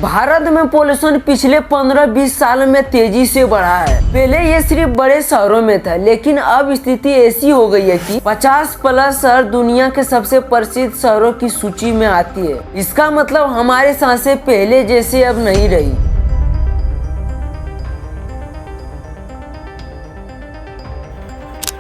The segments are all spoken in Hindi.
भारत में पोल्यूशन पिछले 15-20 साल में तेजी से बढ़ा है। पहले ये सिर्फ बड़े शहरों में था, लेकिन अब स्थिति ऐसी हो गई है कि 50+ शहर दुनिया के सबसे प्रसिद्ध शहरों की सूची में आती है। इसका मतलब हमारी सांसें पहले जैसे अब नहीं रही।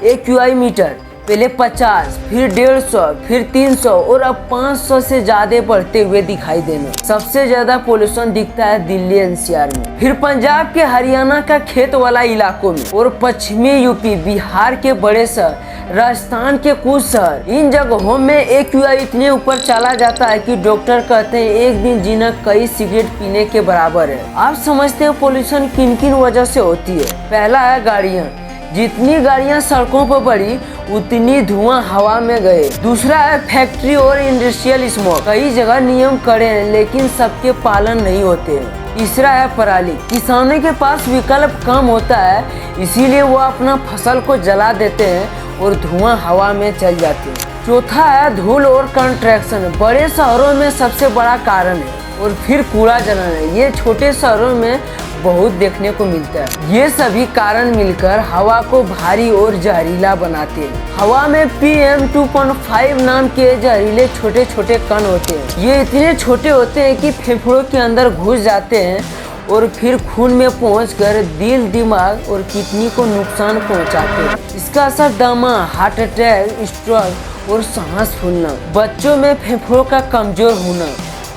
AQI मीटर पहले 50, फिर 150, फिर 300 और अब 500 से ज्यादा बढ़ते हुए दिखाई देना। सबसे ज्यादा पोल्यूशन दिखता है दिल्ली NCR में, फिर पंजाब के हरियाणा का खेत वाला इलाकों में और पश्चिमी यूपी बिहार के बड़े शहर, राजस्थान के कुछ शहर। इन जगहों में AQI इतने ऊपर चला जाता है कि डॉक्टर कहते हैं एक दिन जीना कई सिगरेट पीने के बराबर है। आप समझते हैं पोल्यूशन किन किन वजह से होती है। पहला है गाड़ियाँ। जितनी गाड़ियां सड़कों पर बढ़ी उतनी धुआं हवा में गए। दूसरा है फैक्ट्री और इंडस्ट्रियल स्मोक। कई जगह नियम कड़े हैं लेकिन सबके पालन नहीं होते। तीसरा है पराली। किसानों के पास विकल्प कम होता है, इसीलिए वो अपना फसल को जला देते हैं और धुआं हवा में चल जाते हैं। चौथा है धूल और कंस्ट्रक्शन। बड़े शहरों में सबसे बड़ा कारण है। और फिर कूड़ा जलाना, ये छोटे शहरों में बहुत देखने को मिलता है। ये सभी कारण मिलकर हवा को भारी और जहरीला बनाते हैं। हवा में PM 2.5 नाम के जहरीले छोटे छोटे कण होते हैं। ये इतने छोटे होते हैं कि फेफड़ों के अंदर घुस जाते हैं और फिर खून में पहुंचकर दिल, दिमाग और किडनी को नुकसान पहुंचाते हैं। इसका असर दमा, हार्ट अटैक, स्ट्रोक और सांस फूलना, बच्चों में फेफड़ों का कमजोर होना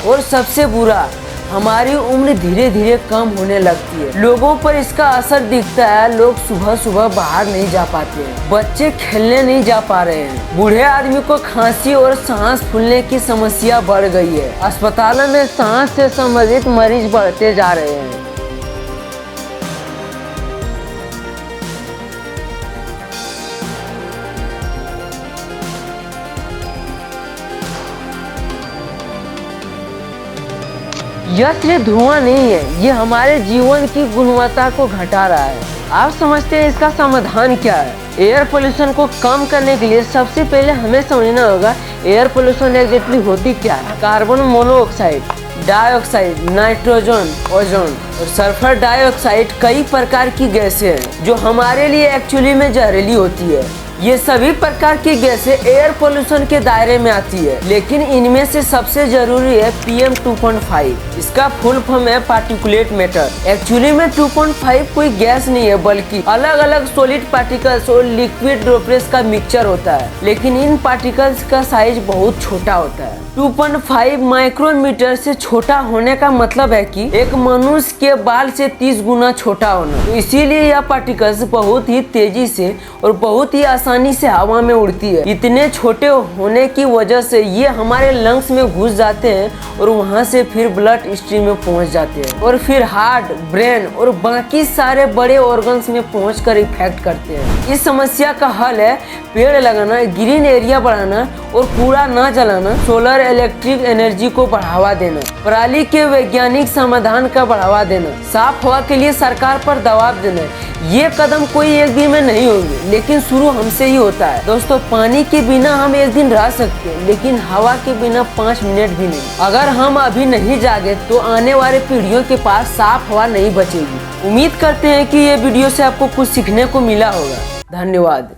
और सबसे बुरा हमारी उम्र धीरे धीरे कम होने लगती है। लोगों पर इसका असर दिखता है। लोग सुबह सुबह बाहर नहीं जा पाते हैं, बच्चे खेलने नहीं जा पा रहे हैं, बूढ़े आदमी को खांसी और सांस फूलने की समस्या बढ़ गई है। अस्पतालों में सांस से संबंधित मरीज बढ़ते जा रहे हैं। यह सिर्फ धुआं नहीं है, ये हमारे जीवन की गुणवत्ता को घटा रहा है। आप समझते हैं इसका समाधान क्या है? एयर पोल्यूशन को कम करने के लिए सबसे पहले हमें समझना होगा एयर पोल्यूशन एग्जैक्टली होती क्या है। Carbon monoxide, dioxide, nitrogen, ozone और सल्फर डाइऑक्साइड कई प्रकार की गैसें हैं जो हमारे लिए एक्चुअली में जहरीली होती है। ये सभी प्रकार की गैसें एयर पोल्यूशन के दायरे में आती है, लेकिन इनमें से सबसे जरूरी है PM 2.5। इसका फुल फॉर्म है पार्टिकुलेट मैटर। एक्चुअली में 2.5 कोई गैस नहीं है, बल्कि अलग अलग सॉलिड पार्टिकल्स और लिक्विड ड्रॉपलेट्स का मिक्सचर होता है। लेकिन इन पार्टिकल्स का साइज बहुत छोटा होता है। 2.5 माइक्रोमीटर से छोटा होने का मतलब है कि एक मनुष्य के बाल से 30 गुना छोटा होना। तो इसीलिए यह पार्टिकल्स बहुत ही तेजी से और बहुत ही आसानी से हवा में उड़ती है। इतने छोटे होने की वजह से ये हमारे लंग्स में घुस जाते हैं और वहाँ से फिर ब्लड स्ट्रीम में पहुँच जाते हैं और फिर हार्ट, ब्रेन और बाकी सारे बड़े ऑर्गन्स में पहुँचकर इफेक्ट करते हैं। इस समस्या का हल है पेड़ लगाना, ग्रीन एरिया बढ़ाना और कूड़ा न जलाना, सोलर इलेक्ट्रिक एनर्जी को बढ़ावा देना, पराली के वैज्ञानिक समाधान का बढ़ावा देना, साफ हवा के लिए सरकार पर दबाव देना। ये कदम कोई एक दिन में नहीं होंगे, लेकिन शुरू हमसे ही होता है। दोस्तों, पानी के बिना हम एक दिन रह सकते हैं, लेकिन हवा के बिना 5 मिनट भी नहीं। अगर हम अभी नहीं जागे तो आने वाले पीढ़ियों के पास साफ हवा नहीं बचेगी। उम्मीद करते हैं कि ये वीडियो से आपको कुछ सीखने को मिला होगा। धन्यवाद।